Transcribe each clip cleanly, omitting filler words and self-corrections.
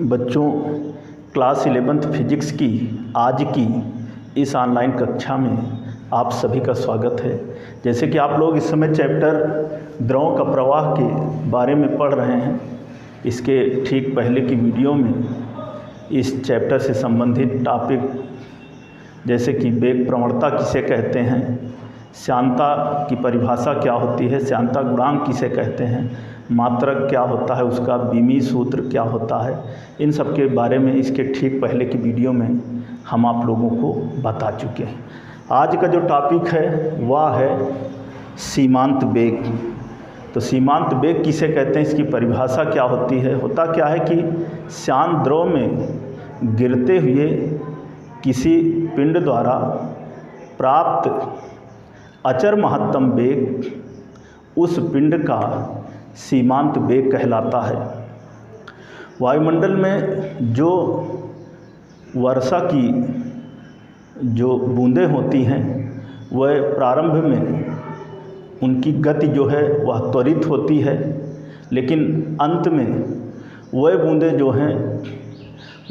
बच्चों, class 11th physics की आज की इस ऑनलाइन कक्षा में आप सभी का स्वागत है। जैसे कि आप लोग इस समय चैप्टर द्रव का प्रवाह के बारे में पढ़ रहे हैं, इसके ठीक पहले की वीडियो में इस चैप्टर से संबंधित टॉपिक जैसे कि वेग प्रवणता किसे कहते हैं, श्यानता की परिभाषा क्या होती है, श्यानता गुणांक किसे कहते हैं, मात्रक क्या होता है, उसका बीमी सूत्र क्या होता है, इन सब के बारे में इसके ठीक पहले की वीडियो में हम आप लोगों को बता चुके हैं। आज का जो टॉपिक है वह है सीमांत वेग। तो सीमांत वेग किसे कहते हैं, इसकी परिभाषा क्या होती है। होता क्या है कि शांत द्रव में गिरते हुए किसी पिंड द्वारा प्राप्त अचर महत्तम वेग उस पिंड का सीमांत वेग कहलाता है। वायुमंडल में जो वर्षा की जो बूंदें होती हैं वह प्रारंभ में उनकी गति जो है वह त्वरित होती है, लेकिन अंत में वह बूंदें जो हैं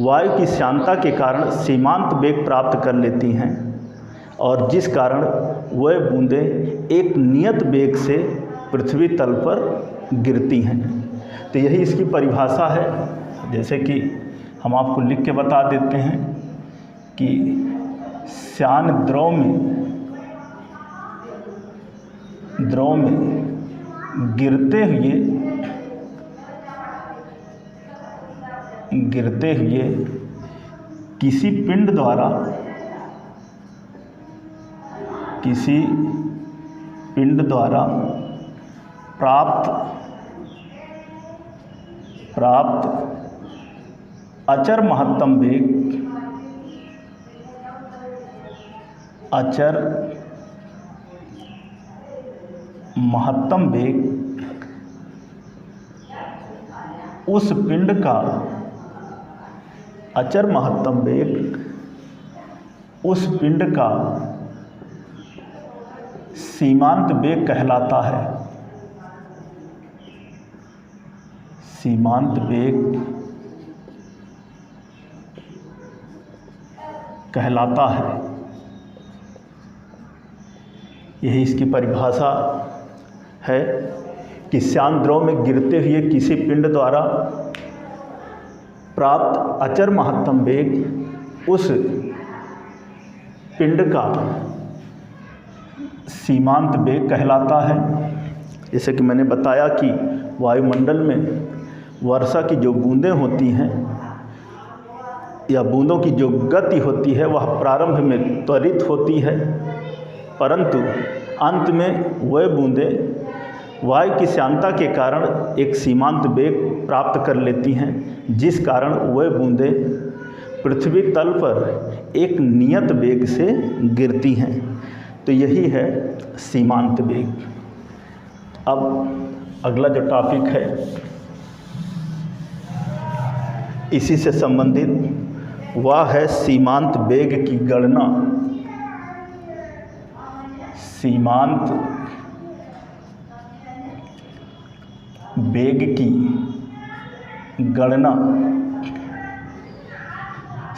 वायु की श्यानता के कारण सीमांत वेग प्राप्त कर लेती हैं और जिस कारण वह बूंदें एक नियत वेग से पृथ्वी तल पर गिरती हैं। तो यही इसकी परिभाषा है। जैसे कि हम आपको लिख के बता देते हैं कि श्यान द्रव में गिरते हुए किसी पिंड द्वारा प्राप्त अचर महत्तम वेग उस पिंड का अचर महत्तम वेग उस पिंड का सीमांत वेग कहलाता है। सीमांत वेग कहलाता है। यही इसकी परिभाषा है कि श्यान द्रव में गिरते हुए किसी पिंड द्वारा प्राप्त अचर महत्तम वेग उस पिंड का सीमांत वेग कहलाता है। जैसे कि मैंने बताया कि वायुमंडल में वर्षा की जो बूंदें होती हैं या बूंदों की जो गति होती है वह प्रारंभ में त्वरित होती है, परंतु अंत में वह बूंदें वायु की श्यानता के कारण एक सीमांत वेग प्राप्त कर लेती हैं, जिस कारण वह बूंदें पृथ्वी तल पर एक नियत वेग से गिरती हैं। तो यही है सीमांत वेग। अब अगला जो टॉपिक है इसी से संबंधित वह है सीमांत वेग की गणना। सीमांत वेग की गणना।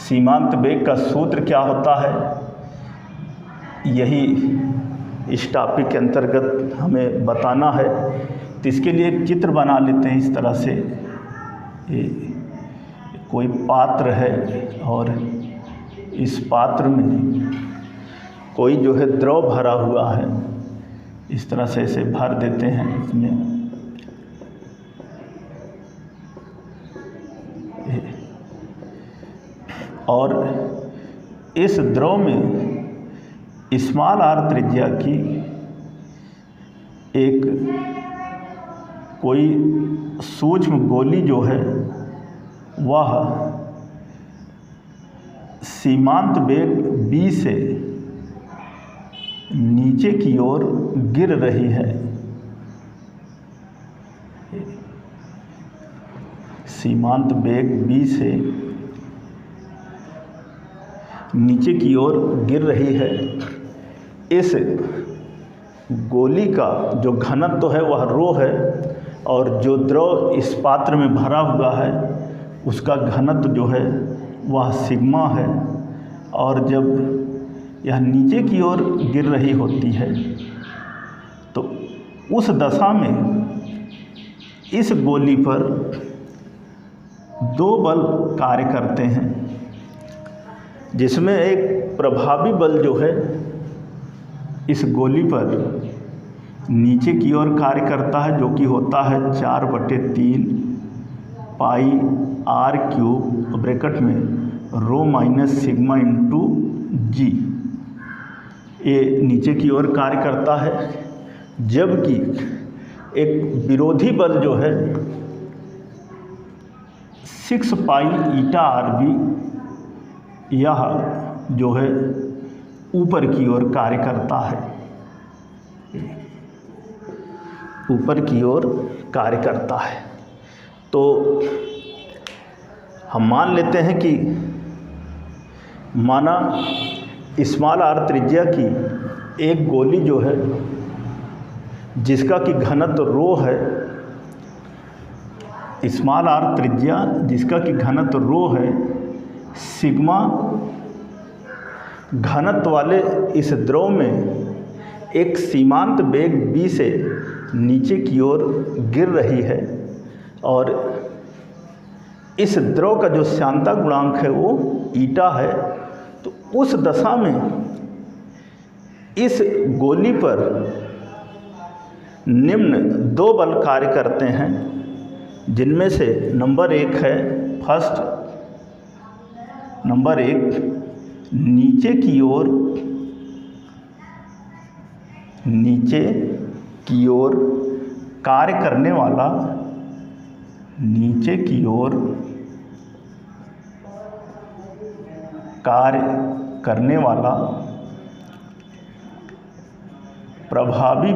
सीमांत वेग का सूत्र क्या होता है, यही इस टॉपिक के अंतर्गत हमें बताना है। तो इसके लिए एक चित्र बना लेते हैं। इस तरह से कोई पात्र है और इस पात्र में कोई जो है द्रव भरा हुआ है। इस तरह से इसे भर देते हैं इसमें। और इस द्रव में स्मॉल आर त्रिज्या की एक कोई सूक्ष्म गोली जो है वह सीमांत वेग b से नीचे की ओर गिर रही है। सीमांत वेग b से नीचे की ओर गिर रही है। इस गोली का जो घनत्व है वह रो है और जो द्रव इस पात्र में भरा हुआ है उसका घनत्व जो है वह सिग्मा है, और जब यह नीचे की ओर गिर रही होती है तो उस दशा में इस गोली पर दो बल कार्य करते हैं, जिसमें एक प्रभावी बल जो है इस गोली पर नीचे की ओर कार्य करता है, जो कि होता है 4/3 पाई r क्यूब ब्रैकेट में रो माइनस सिग्मा इंटू जी। ये नीचे की ओर कार्य करता है, जबकि एक विरोधी बल जो है 6 पाई ईटा आर बी, यह जो है ऊपर की ओर कार्य करता है, ऊपर की ओर कार्य करता है। तो हम मान लेते हैं कि माना स्मॉल r त्रिज्या की एक गोली जो है जिसका कि घनत्व रो है, स्मॉल r त्रिज्या जिसका कि घनत्व रो है, सिग्मा घनत्व वाले इस द्रव में एक सीमांत वेग v से नीचे की ओर गिर रही है, और इस द्रव का जो श्यानता गुणांक है वो ईटा है। तो उस दशा में इस गोली पर निम्न दो बल कार्य करते हैं, जिनमें से नंबर 1 है फर्स्ट, नंबर 1 नीचे की ओर कार्य करने वाला, नीचे की ओर कार्य करने वाला प्रभावी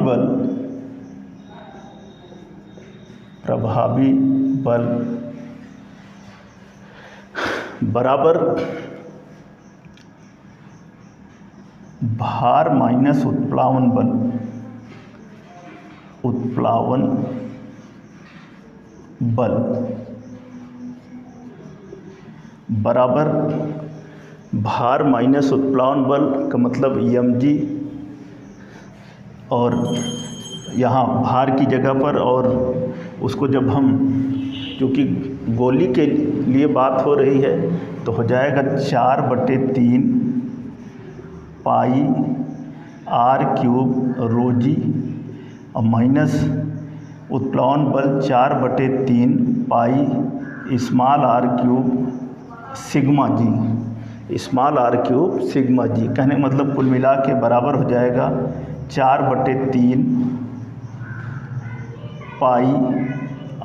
बल बराबर भार माइनस उत्प्लावन बल बराबर भार माइनस उत्प्लावन बल का मतलब mg, और यहाँ भार की जगह पर, और उसको जब हम, क्योंकि गोली के लिए बात हो रही है, तो हो जाएगा 4/3 पाई r क्यूब रो जी, और माइनस उत्प्लावन बल 4/3 pi small r cube sigma G, small r cube sigma G. कहने का मतलब कुल मिला के बराबर हो जाएगा 4/3 पाई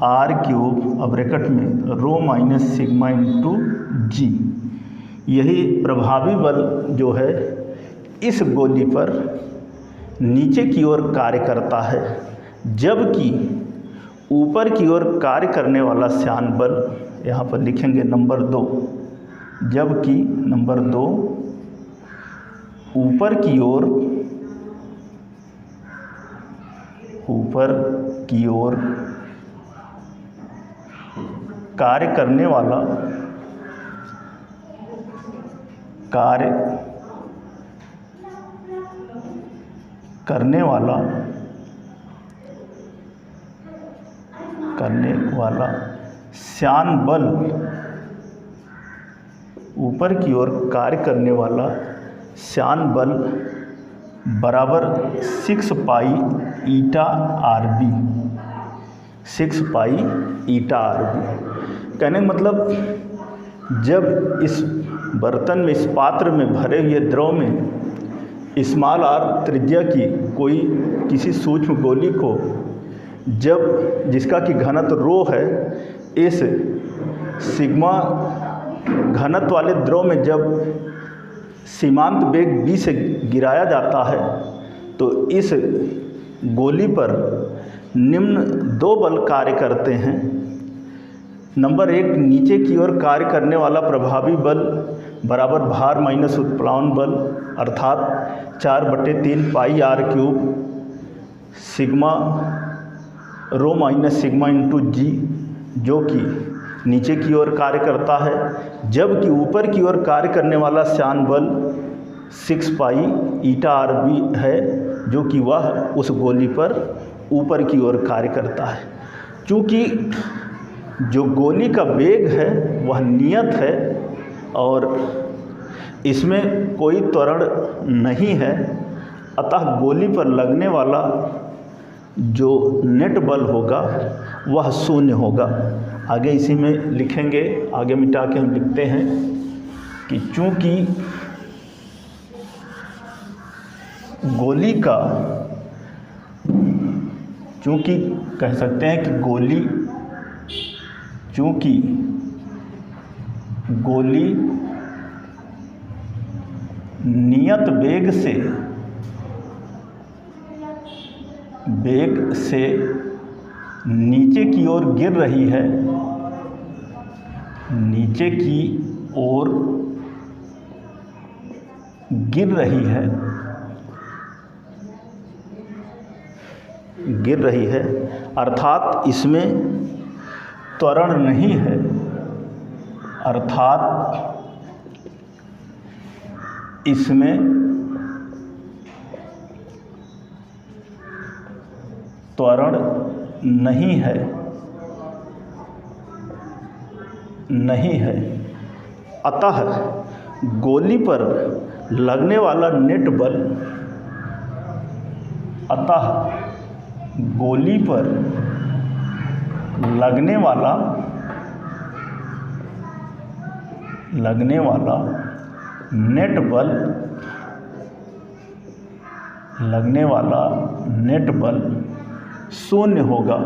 r क्यूब ब्रैकेट में रो माइनस सिग्मा इंटू जी। यही प्रभावी बल जो है इस गोली पर नीचे की ओर कार्य करता है, जबकि ऊपर की ओर कार्य करने वाला श्यान बल, यहाँ पर लिखेंगे नंबर 2, जबकि नंबर 2 ऊपर की ओर कार्य करने वाला श्यान बल, ऊपर की ओर कार्य करने वाला श्यान बल बराबर 6 पाई ईटा आर बी, 6 पाई ईटा आर बी। कहने का मतलब जब इस बर्तन में, इस पात्र में भरे हुए द्रव में स्मॉल r त्रिज्या की कोई किसी सूक्ष्म गोली को, जब जिसका कि घनत्व रो है, इस सिग्मा घनत्व वाले द्रव में जब सीमांत वेग v से गिराया जाता है, तो इस गोली पर निम्न दो बल कार्य करते हैं। नंबर 1 नीचे की ओर कार्य करने वाला प्रभावी बल बराबर भार माइनस उत्प्लावन बल, अर्थात 4/3 पाई r क्यूब सिग्मा रो माइनस सिग्मा इंटू जी, जो कि नीचे की ओर कार्य करता है, जबकि ऊपर की ओर कार्य करने वाला श्यान बल 6 पाई ईटा आर बी है, जो कि वह उस गोली पर ऊपर की ओर कार्य करता है। चूँकि जो गोली का वेग है वह नियत है और इसमें कोई त्वरण नहीं है, अतः गोली पर लगने वाला जो नेट बल होगा वह शून्य होगा। आगे इसी में लिखेंगे, आगे मिटा के हम लिखते हैं कि चूँकि कह सकते हैं कि चूँकि गोली नियत वेग से नीचे की ओर गिर रही है, गिर रही है, अर्थात इसमें त्वरण नहीं है, नहीं है। अतः गोली पर लगने वाला नेट बल नेट बल शून्य होगा।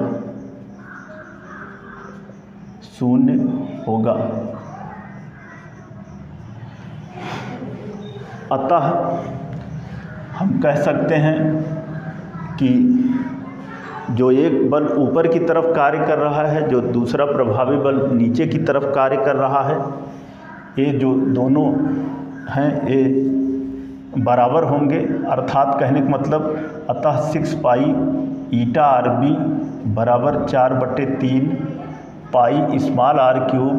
अतः हम कह सकते हैं कि जो एक बल ऊपर की तरफ कार्य कर रहा है, जो दूसरा प्रभावी बल नीचे की तरफ कार्य कर रहा है, ये जो दोनों हैं ये बराबर होंगे। अर्थात कहने का मतलब अतः 6 पाई ईटा आर बी बराबर 4/3 pi small R cube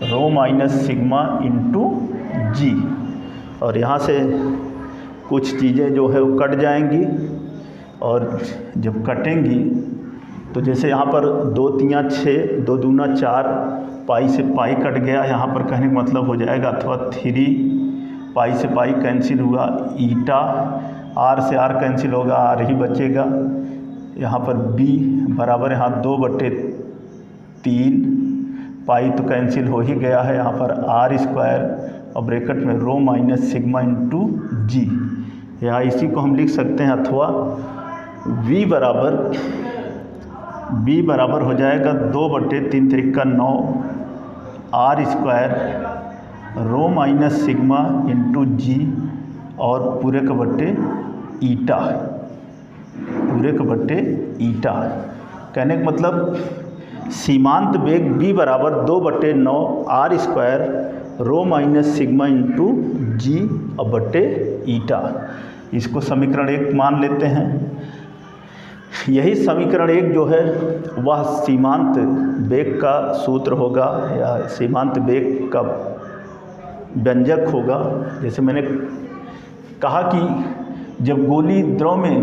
rho minus sigma into G. और यहाँ से कुछ चीज़ें जो है वो कट जाएंगी, और जब कटेंगी तो जैसे यहाँ पर 2 3 6, 2 दूना 4, पाई से पाई कट गया, यहाँ पर कहने का मतलब हो जाएगा अथवा 3 पाई से पाई कैंसिल हुआ, ईटा आर से आर कैंसिल होगा, आर ही बचेगा। यहाँ पर बी बराबर यहाँ 2/3 पाई तो कैंसिल हो ही गया है, यहाँ पर आर स्क्वायर और ब्रैकेट में रो माइनस सिग्मा इंटू जी। या इसी को हम लिख सकते हैं, अथवा v बराबर हो जाएगा 2/3 3 9 R square rho minus sigma into G और पूरे के बट्टे ईटा। कहने का मतलब सीमांत वेग v बराबर 2/9 R square rho minus sigma into G और बट्टे ईटा। इसको समीकरण 1 मान लेते हैं। यही समीकरण 1 जो है वह सीमांत वेग का सूत्र होगा या सीमांत वेग का व्यंजक होगा। जैसे मैंने कहा कि जब गोली द्रव में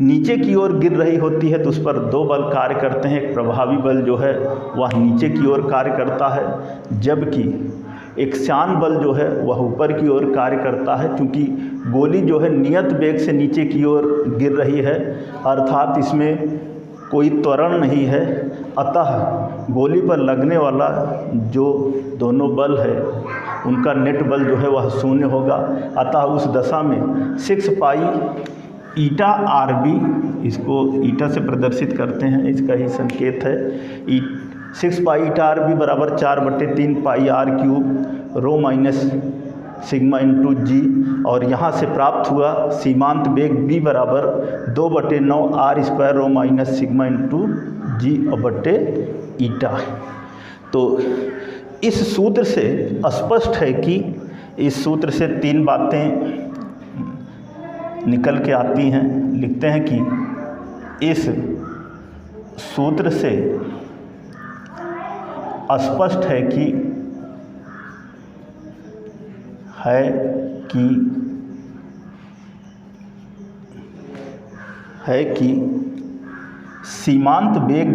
नीचे की ओर गिर रही होती है तो उस पर 2 बल कार्य करते हैं। एक प्रभावी बल जो है वह नीचे की ओर कार्य करता है, जबकि एक श्यान बल जो है वह ऊपर की ओर कार्य करता है। क्योंकि गोली जो है नियत वेग से नीचे की ओर गिर रही है, अर्थात इसमें कोई त्वरण नहीं है, अतः गोली पर लगने वाला जो दोनों बल है उनका नेट बल जो है वह शून्य होगा। अतः उस दशा में 6 पाई ईटा आर बी, इसको ईटा से प्रदर्शित करते हैं, इसका ही संकेत है। 6 पाई ईटा आर बी बराबर 4/3 pi R cube rho minus sigma into G, और यहाँ से प्राप्त हुआ सीमांत वेग b बराबर 2/9 R square rho minus sigma into G और बट्टे ईटा। तो इस सूत्र से स्पष्ट है कि इस सूत्र से 3 बातें निकल के आती हैं। लिखते हैं कि इस सूत्र से स्पष्ट है कि सीमांत वेग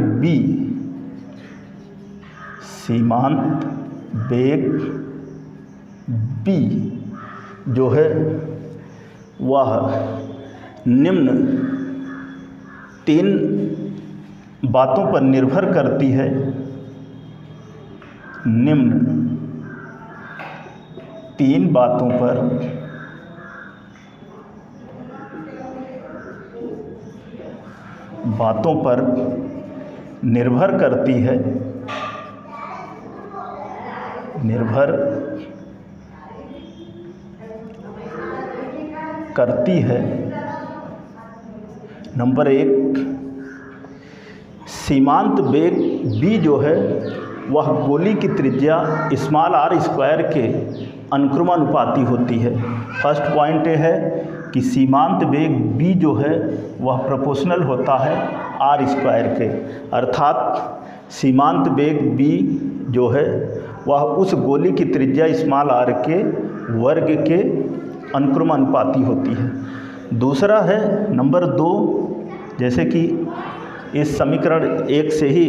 b जो है वह निम्न 3 बातों पर निर्भर करती है। निम्न 3 बातों पर निर्भर करती है। नंबर 1, सीमांत वेग b जो है वह गोली की त्रिज्या r² के अनुक्रमानुपाती होती है। फर्स्ट पॉइंट ये है कि सीमांत वेग b जो है वह प्रोपोर्शनल होता है r² के, अर्थात सीमांत वेग b जो है वह उस गोली की त्रिज्या r के वर्ग के अनुक्रमानुपाती होती है। दूसरा है नंबर 2, जैसे कि इस समीकरण 1 से ही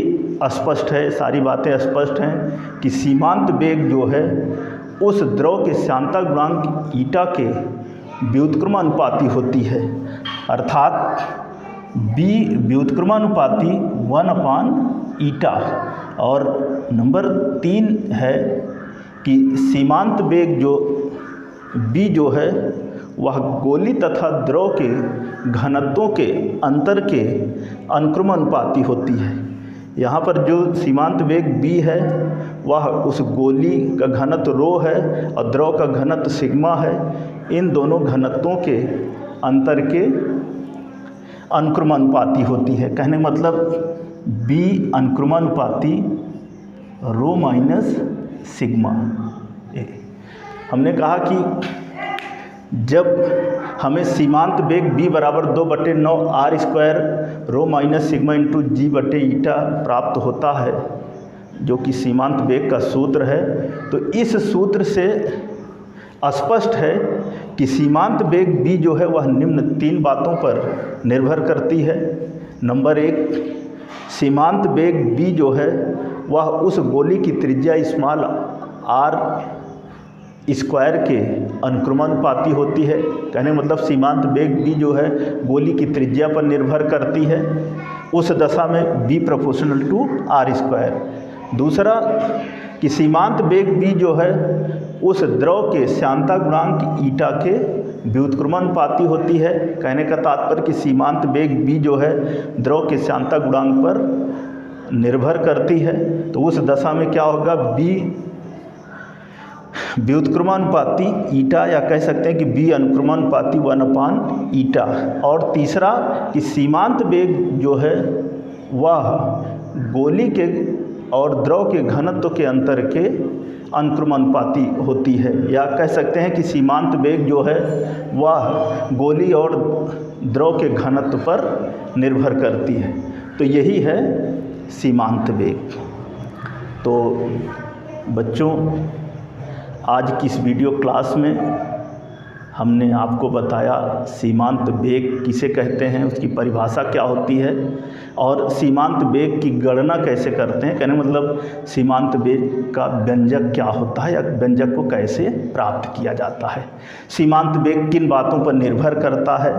स्पष्ट है, सारी बातें स्पष्ट हैं कि सीमांत वेग जो है उस द्रव के श्यानता गुणांक ईटा के व्युत्क्रमानुपाती होती है, अर्थात b व्युत्क्रमानुपाती 1/ईटा। और नंबर 3 है कि सीमांत वेग जो b जो है वह गोली तथा द्रव के घनत्वों के अंतर के अनुक्रमानुपाती होती है। यहाँ पर जो सीमांत वेग b है वह उस गोली का घनत्व रो है और द्रव का घनत्व सिग्मा है। इन दोनों घनत्वों के अंतर के अनुक्रमानुपाती होती है। कहने मतलब b अनुक्रमानुपाती रो माइनस सिग्मा। हमने कहा कि जब हमें सीमांत वेग b बराबर 2/9 r² रो माइनस सिग्मा इंटू g/ईटा प्राप्त होता है, जो कि सीमांत वेग का सूत्र है, तो इस सूत्र से स्पष्ट है कि सीमांत वेग b जो है वह निम्न 3 बातों पर निर्भर करती है। नंबर 1, सीमांत वेग b जो है वह उस गोली की त्रिज्या r² के अनुक्रमानुपाती होती है। कहने मतलब सीमांत वेग b जो है गोली की त्रिज्या पर निर्भर करती है, उस दशा में b प्रोपोर्शनल टू r²। दूसरा कि सीमांत वेग b जो है उस द्रव के श्यानता गुणांक ईटा के व्युत्क्रमानुपाती होती है। कहने का तात्पर्य कि सीमांत वेग b जो है द्रव के श्यानता गुणांक पर निर्भर करती है, तो उस दशा में क्या होगा, b व्युत्क्रमानुपाती ईटा, या कह सकते हैं कि b अनुक्रमानुपाती 1/ईटा। और तीसरा कि सीमांत वेग जो है वह गोली के और द्रव के घनत्व के अंतर के अनुक्रमानुपाती होती है, या कह सकते हैं कि सीमांत वेग जो है वह गोली और द्रव के घनत्व पर निर्भर करती है। तो यही है सीमांत वेग। तो बच्चों, आज की इस वीडियो क्लास में हमने आपको बताया सीमांत वेग किसे कहते हैं, उसकी परिभाषा क्या होती है और सीमांत वेग की गणना कैसे करते हैं। कहने मतलब सीमांत वेग का व्यंजक क्या होता है या व्यंजक को कैसे प्राप्त किया जाता है, सीमांत वेग किन बातों पर निर्भर करता है,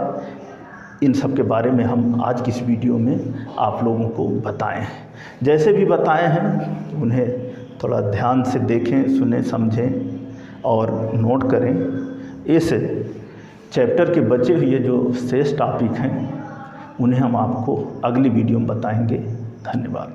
इन सब के बारे में हम आज की इस वीडियो में आप लोगों को बताए हैं। जैसे भी बताए हैं उन्हें थोड़ा ध्यान से देखें, सुने, समझें और नोट करें। इस चैप्टर के बचे हुए जो शेष टॉपिक हैं उन्हें हम आपको अगली वीडियो में बताएंगे। धन्यवाद।